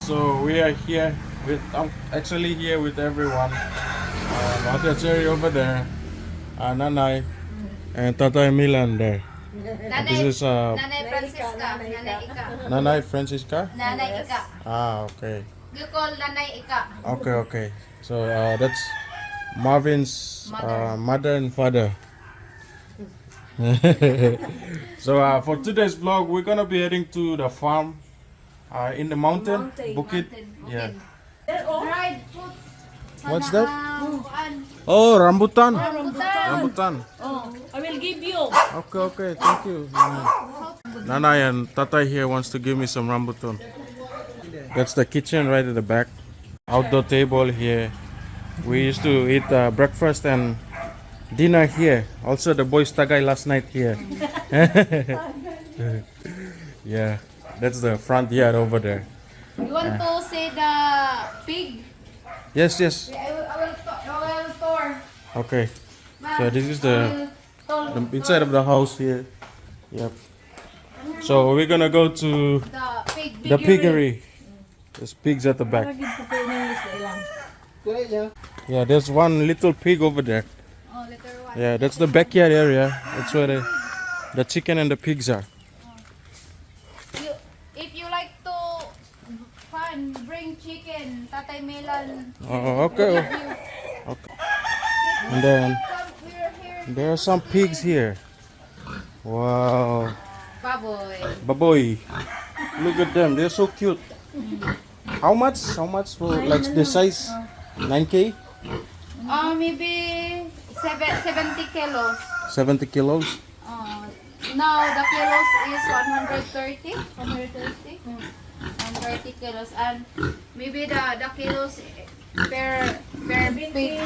So we are here with actually here with everyone. Ate Cherry over there, Nanay, and Tatay Milan there. This is Nanay Francisca. Nanay Ika. Nanay Francisca. Nanay Ika. Ah, okay. You call Nanay Ika. Okay. So that's Marvin's mother and father. So for today's vlog, we're gonna be heading to the farm in the mountain, Bukit. Yeah. Dried fruits. What's that? Oh, rambutan. Rambutan. Oh, I will give you. Okay. Thank you. Nanay and Tatay here wants to give me some rambutan. That's the kitchen right at the back. Outdoor table here. We used to eat breakfast and dinner here. Also, the boys tagay last night here. Yeah, that's the front yard over there. You want to see the pig? Yes. I will tour. Okay. So this is the inside of the house here. Yep. So we're gonna go to the piggery. There's pigs at the back. Yeah, there's one little pig over there. Oh, little one. Yeah, that's the backyard area. That's where the chicken and the pigs are. If you like to bring chicken, Tatay Milan. Oh, okay. And then there are some pigs here. Wow. Baboy. Baboy. Look at them. They're so cute. How much? For like the size? 9K? Maybe 70 kilos. 70 kilos? Now the kilos is 130. 130 kilos. And maybe the kilos per pig. 5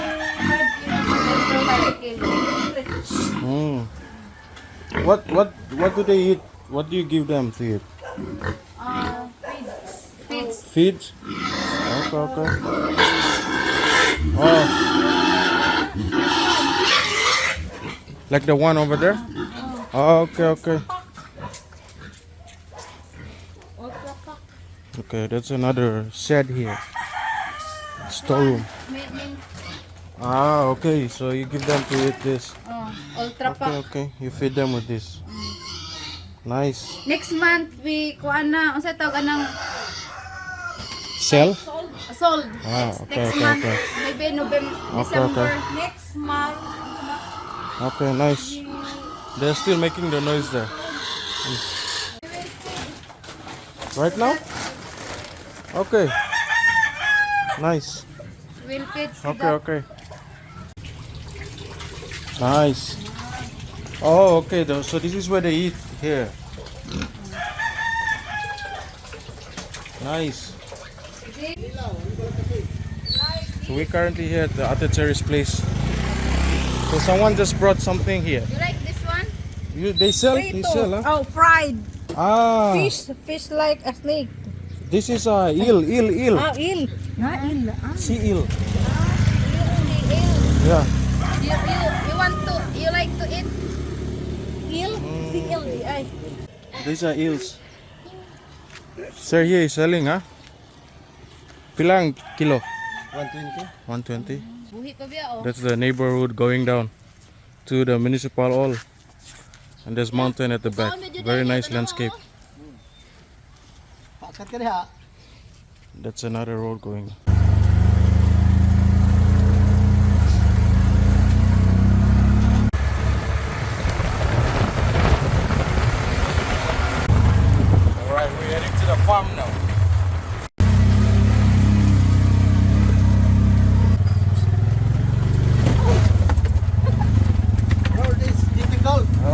kilos. What do they eat? What do you give them to eat? Feeds. Feeds? Okay. Oh. Like the one over there? Oh, okay. Okay, that's another shed here. Storeroom. Ah, okay. So you give them to eat this. Ultra pack. Okay. You feed them with this. Nice. Next month we kuan na unsa tawag anang Sell? sold. Ah, Next okay. month. Maybe November, December. Next month. Okay, nice. They're still making the noise there. Right now? Okay. Nice. We'll feed Okay. Nice. Oh, okay. So this is where they eat here. Nice. So we're currently here at the Ate Cherry's place. So someone just brought something here. You like this one? They sell? They sell, huh? Oh, fried. Ah. Fish like a snake. This is eel. eel. Sea eel. Eel. Yeah. You like to eat? Eel? Sea eel. Ay. These are eels. Sir here is selling, huh? Pilang kilo? 120. 120. Buhi pa biya oh. That's the neighborhood going down to the municipal hall. And there's mountain at the back. Very nice landscape. That's another road going. Alright, we're heading to the farm now.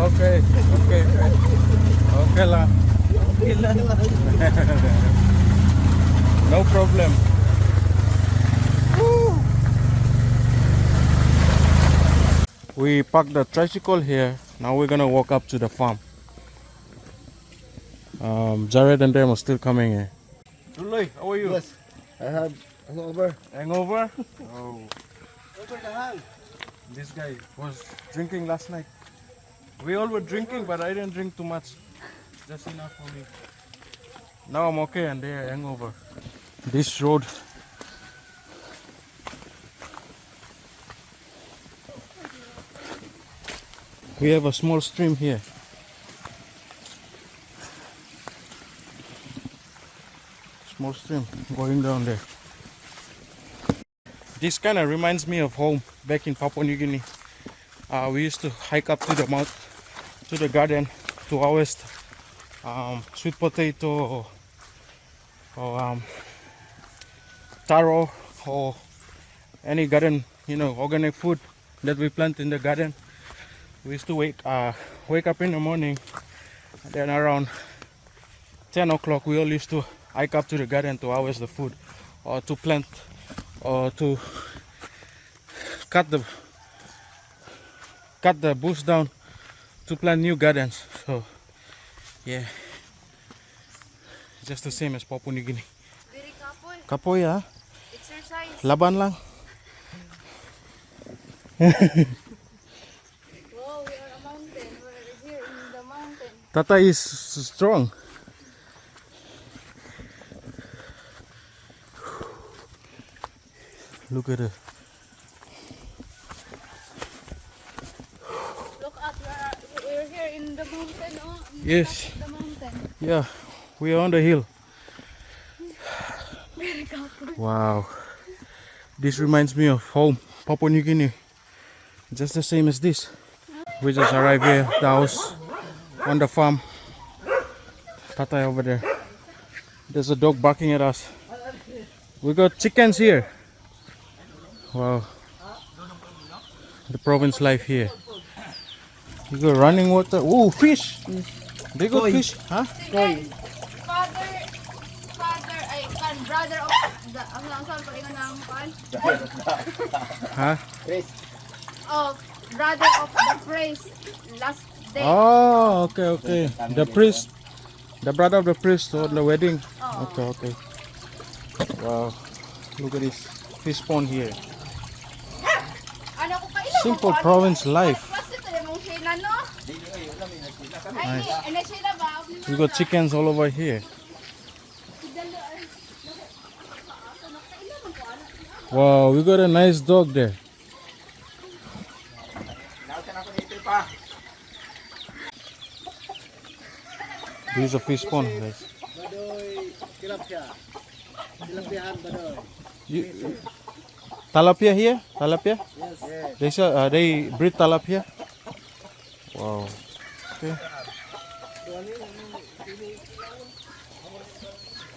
Okay. Okay lah. No problem. We parked the tricycle here. Now we're gonna walk up to the farm. Jared and them are still coming here. Ruloy, how are you? Yes, I have hangover. Hangover? Oh. This guy was drinking last night. We all were drinking, but I didn't drink too much. Just enough for me. Now I'm okay and they are hangover. This road. We have a small stream here. Small stream going down there. This kind of reminds me of home back in Papua New Guinea. We used to hike up to the mount, to the garden to harvest sweet potato or taro or any garden, organic food that we plant in the garden. We used to wake up in the morning, and then around 10 o'clock we all used to hike up to the garden to harvest the food or to plant or to cut the bush down to plant new gardens. So yeah, just the same as Papua New Guinea. Very couple. Kapoy ha? Exercise. Laban lang. Wow, we are a mountain. We're here in the mountain. Tata is strong. Look at it. Look at, we're here in the mountain. Oh, in Yes. the mountain. Yeah, we are on the hill. Very couple. Wow. This reminds me of home, Papua New Guinea. Just the same as this. We just arrived here, the house on the farm. Tata over there. There's a dog barking at us. We got chickens here. Wow. The province life here. You got running water. Oh, fish! They got fish, huh? Brother of the, ang saan palingon ng pan? Huh? Of brother of the priest last day. Oh, okay. The priest, the brother of the priest on the wedding. Oh. Okay. Wow, look at this fish pond here. Ano ko kailan? Simple province life. Nice. We got chickens all over here. Wow, we got a nice dog there. This is a fish pond, guys. Tilapia here? Tilapia? Yes. They breed tilapia? Wow. Okay.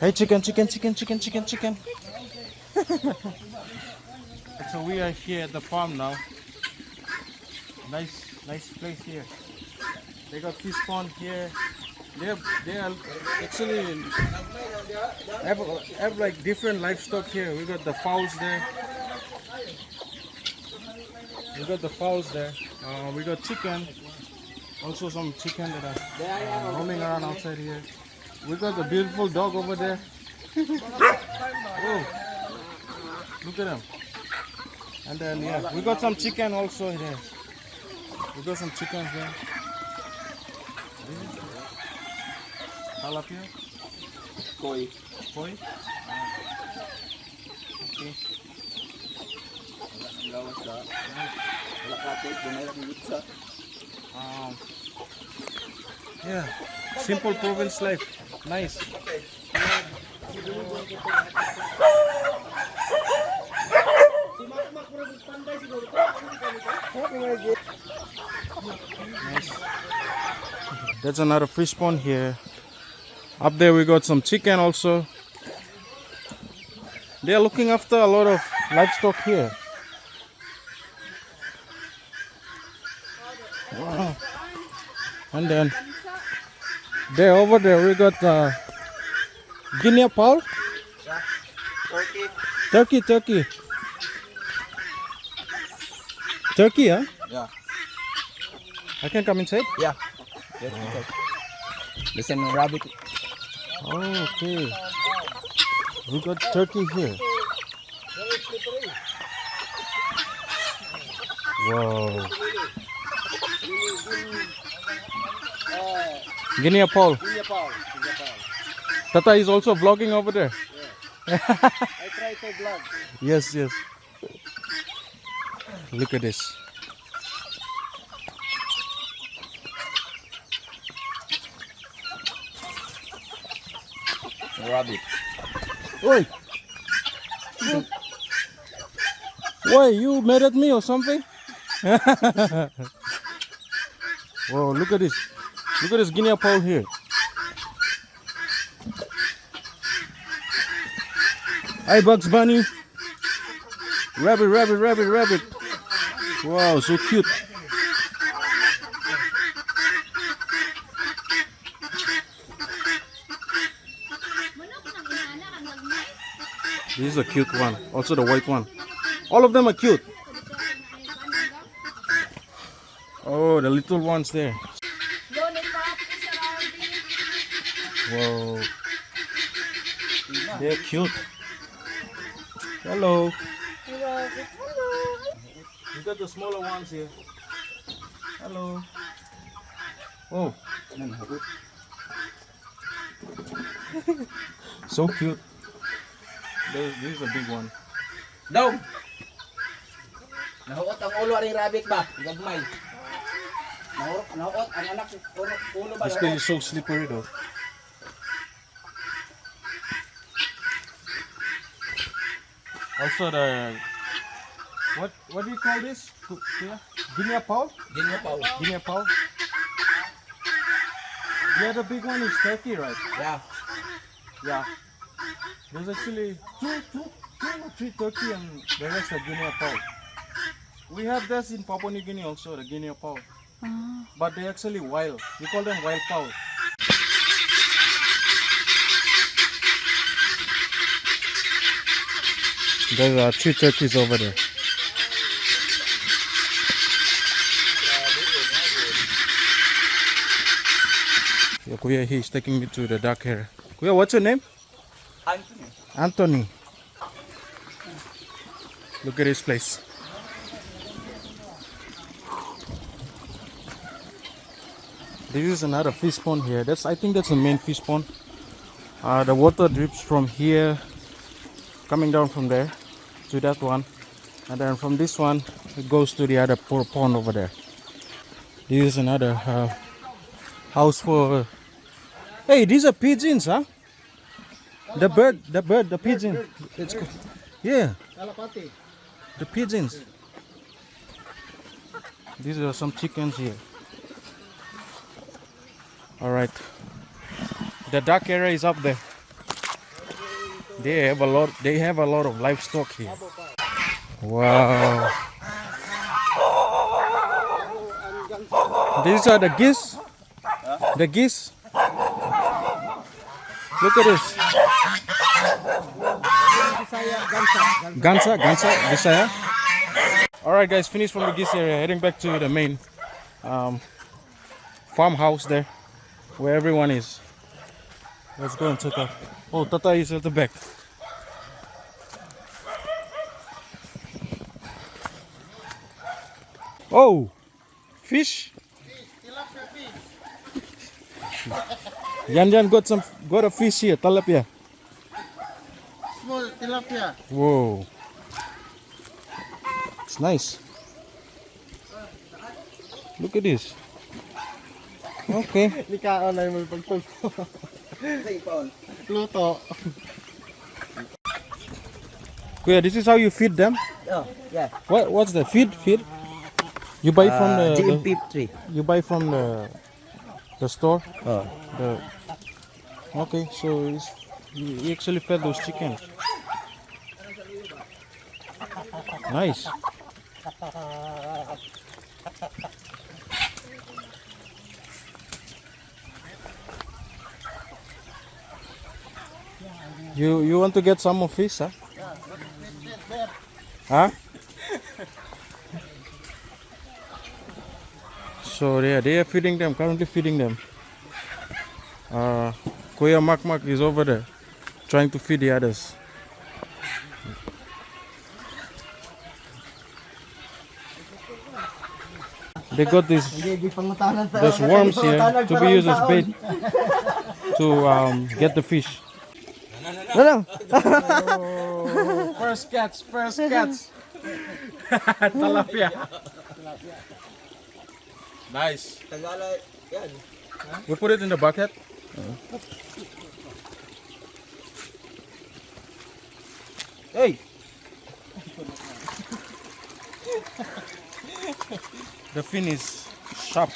Hey, chicken. So we are here at the farm now. Nice place here. They got fish pond here. They are actually have like different livestock here. We got the fowls there. We got chicken. Also some chicken that are roaming around outside here. We got the beautiful dog over there. Oh, look at him. And then yeah, we got some chicken also there. We got some chickens there. Tilapia? Koi. Okay. Yeah, simple province life. Nice. Nice. That's another fish pond here. Up there we got some chicken also. They are looking after a lot of livestock here. Wow. And then there over there we got guinea fowl. Turkey. Turkey, huh? Yeah. I can come inside? Yeah. Yes, okay. Listen, rabbit. Oh, okay. We got turkey here. Wow. Guinea Paul. Guinea Paul. Tata is also vlogging over there. I try to vlog. Yes, yes. Look at this. Rabbit. Oi! Why, you mad at me or something? Whoa, look at this. Look at this Guinea Paul here. Hi, Bugs Bunny. Rabbit, rabbit, rabbit, rabbit. Wow, so cute. This is a cute one. Also the white one. All of them are cute. Oh, the little ones there. Whoa. They're cute. Hello. Hello. You got the smaller ones here. Hello. Oh. So cute. This is a big one. Dong! Nahuot ang ulo ring rabbit ba? Gagmay. Nahuot ang anak ulo ba? This place is so slippery though. Also the what do you call this? Guinea Paul? Guinea Paul. Guinea Paul. The other big one is turkey, right? Yeah. Yeah. There's actually two or three turkey and the rest are Guinea Paul. We have this in Papua New Guinea also, the Guinea Paul. But they're actually wild. We call them wild fowl. There are three turkeys over there. Yeah, Kuya, he's taking me to the dark area. Kuya, what's your name? Anthony. Anthony. Look at this place. This is another fish pond here. I think that's the main fish pond. The water drips from here, coming down from there to that one, and then from this one it goes to the other pond over there. This is another house for. Hey, these are pigeons, huh? The pigeon. It's cool. Yeah. The pigeons. These are some chickens here. All right. The dark area is up there. They have a lot of livestock here. Wow. These are the geese. The geese. Look at this. Gansa, Bisaya. Alright guys, finished from the geese area, heading back to the main farmhouse there, where everyone is. Let's go and check out. Oh, Tata is at the back. Oh, fish. Jan got a fish here, tilapia. Small tilapia. Whoa. It's nice. Look at this. Okay. Nikaon na yung pagtulpo. Luto. Kuya, this is how you feed them? Oh, yeah. What's the feed? You buy from the GMP3. you buy from the store? Oh. Okay, so you actually fed those chickens. Nice. You want to get some more fish, huh? Huh? So they are feeding them, currently feeding them. Kuya Mak is over there trying to feed the others. they got these those worms here to be used as bait to get the fish. No. Oh, first catch. Tilapia. Nice. We put it in the bucket. Hey. The fin is sharp.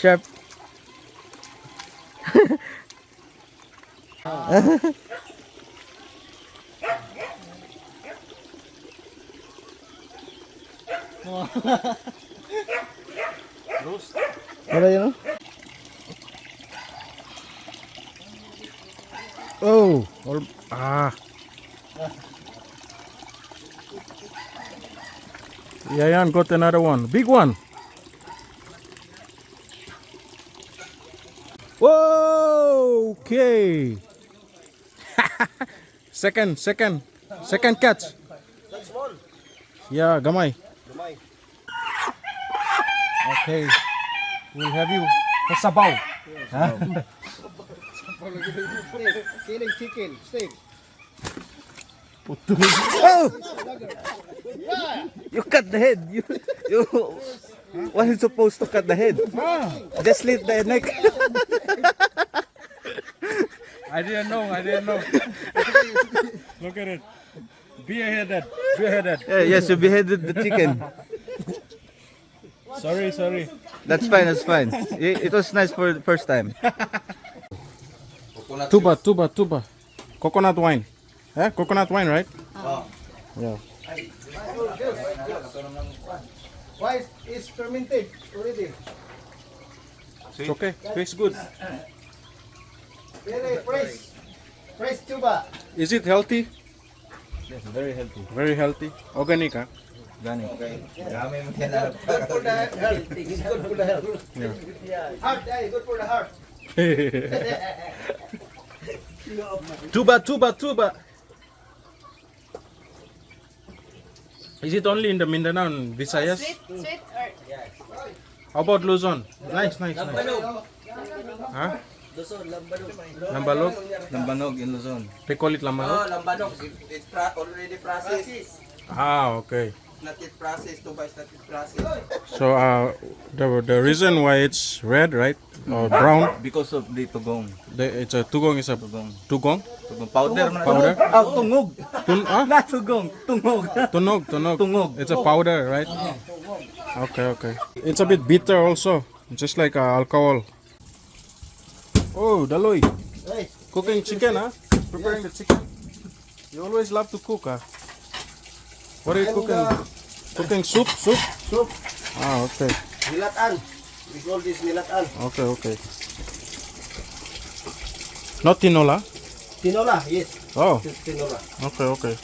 Ano yun? Oh, Yayan got another one, big one. Whoa, okay. second catch. That's small. Yeah, gamay. Okay, we'll have you for sabaw. Killing chicken, steak. Oh! You cut the head. You wasn't supposed to cut the head. Just slit the neck. I didn't know. Look at it. Beer-headed. Yes, you beheaded the chicken. Sorry. That's fine. It was nice for the first time. Tuba. Coconut wine. Coconut wine, right? Yeah. Why it's fermented already? It's okay. Tastes good. Very fresh tuba. Is it healthy? Yes, very healthy. Very healthy. Organic, huh? Gani. Good for the health. It's good for the health. Yeah. Heart, good for the heart. Tuba. Is it only in the Mindanao and Visayas? Sweet or How about Luzon? Nice. Huh? Lambalog? Lambanog in Luzon. They call it lambalog? Lambanog, it's already processed. Okay. Not yet processed, Tuba is not yet processed. So the reason why it's red, right, or brown, Because of the tugong. it's a tugong is a Tugong. tugong? Powder. Powder? Tungog. Not tugong. Tungog. Tunog. It's a powder, right? Okay. It's a bit bitter also, just like alcohol. Oh, Daloy. Hey, Cooking chicken, huh? Preparing the chicken. You always love to cook, huh? What are you cooking? Cooking soup? soup. Ah, okay. Nilatan. We call this nilatan. Okay. Not tinola? Tinola, yes. Oh, Tinola. okay.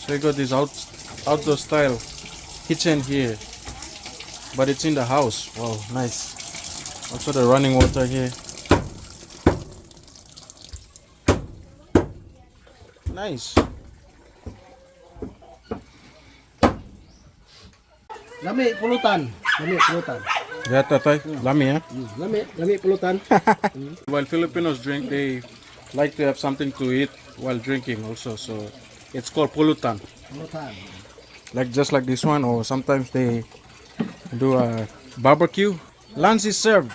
So you got this outdoor style kitchen here, but it's in the house. Wow, nice. Also the running water here. Nice. Lami pulutan. Yeah, tatay. Lami, eh? Lami pulutan. While Filipinos drink, they like to have something to eat while drinking also. So it's called pulutan. Pulutan. Just like this one, or sometimes they do a barbecue. Lunch is served.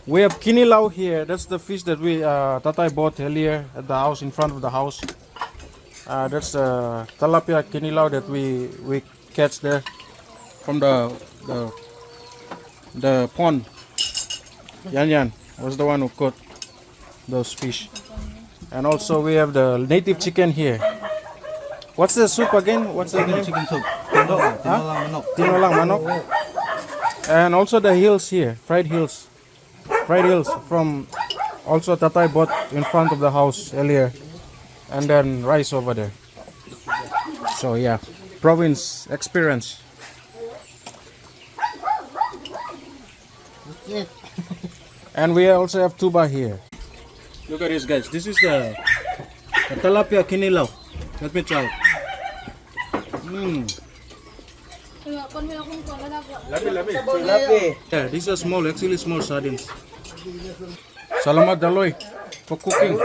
We have kinilaw here. That's the fish that we Tatay bought earlier at the house, in front of the house. That's the tilapia kinilaw that we catch there from the pond. Yan was the one who caught those fish. And also we have the native chicken here. What's the soup again? What's the name? Chicken soup. Tinolang manok. And also the hills here, fried hills from also Tatay bought in front of the house earlier, and then rice over there. So yeah, province experience. And we also have tuba here. Look at this, guys. This is the tilapia kinilaw. Let me try. Yeah, these are small, actually small sardines. Salamat Daloy for cooking.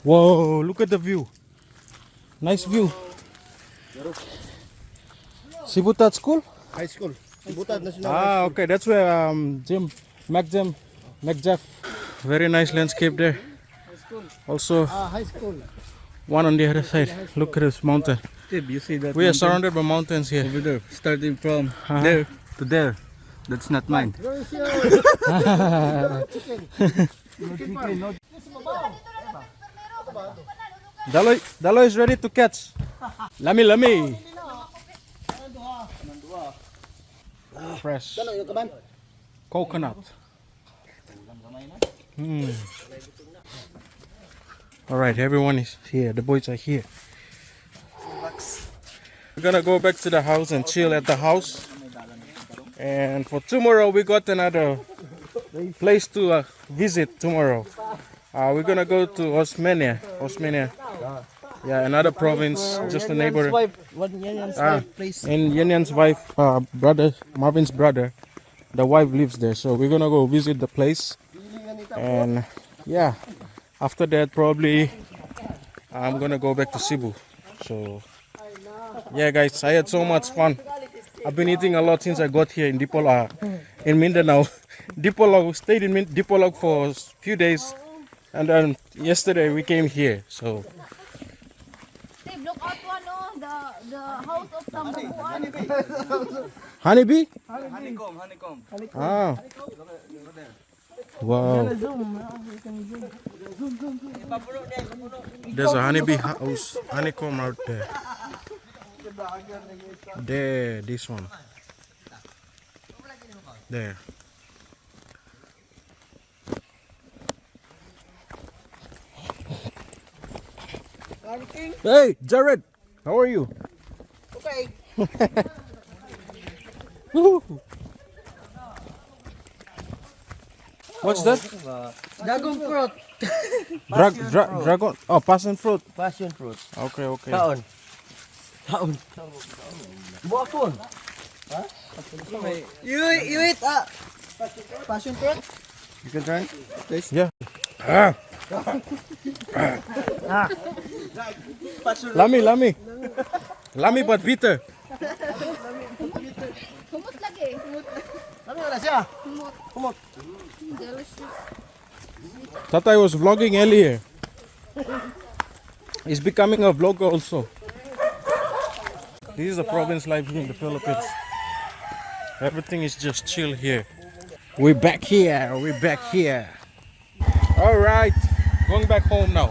Whoa, look at the view. Nice view. Sibitad School? High school. Sibitad National. Ah, okay, that's where Jeff. Very nice landscape there. Also, High school. one on the other side. Look at this mountain. Steve, you see that? We are mountain surrounded by mountains here. over there, starting from Uh-huh. there to there. That's not mine. Where is your Daloy is ready to catch. Lami. Fresh coconut. All right, everyone is here. The boys are here. We're gonna go back to the house and chill at the house. And for tomorrow, we got another place to visit tomorrow. We're gonna go to Osmania. Yeah, another province, just a neighbor. And Yanyan's wife, brother, Marvin's brother, the wife lives there. So we're gonna go visit the place. And yeah, after that, probably I'm gonna go back to Cebu. So yeah, guys, I had so much fun. I've been eating a lot since I got here in Dipolog, in Mindanao. Stayed in Dipolog for a few days, and then yesterday we came here. So Steve, look out one, no? The house of Zamboanga. honeybee? Honeycomb. Ah. Wow. There's a honeybee house, honeycomb out there. There, this one. There. Hey, Jared, how are you? Okay. Woo. What's that? Dragon fruit. Dragon. Oh, passion fruit. Passion fruit. Okay. Taon. Buapon. You eat passion fruit? You can try. Taste. Yeah. Lami but bitter. Humot lagi. Ano na siya? Delicious. Tatay was vlogging earlier. He's becoming a vlogger also. This is the province life here in the Philippines. Everything is just chill here. We're back here. All right, going back home now.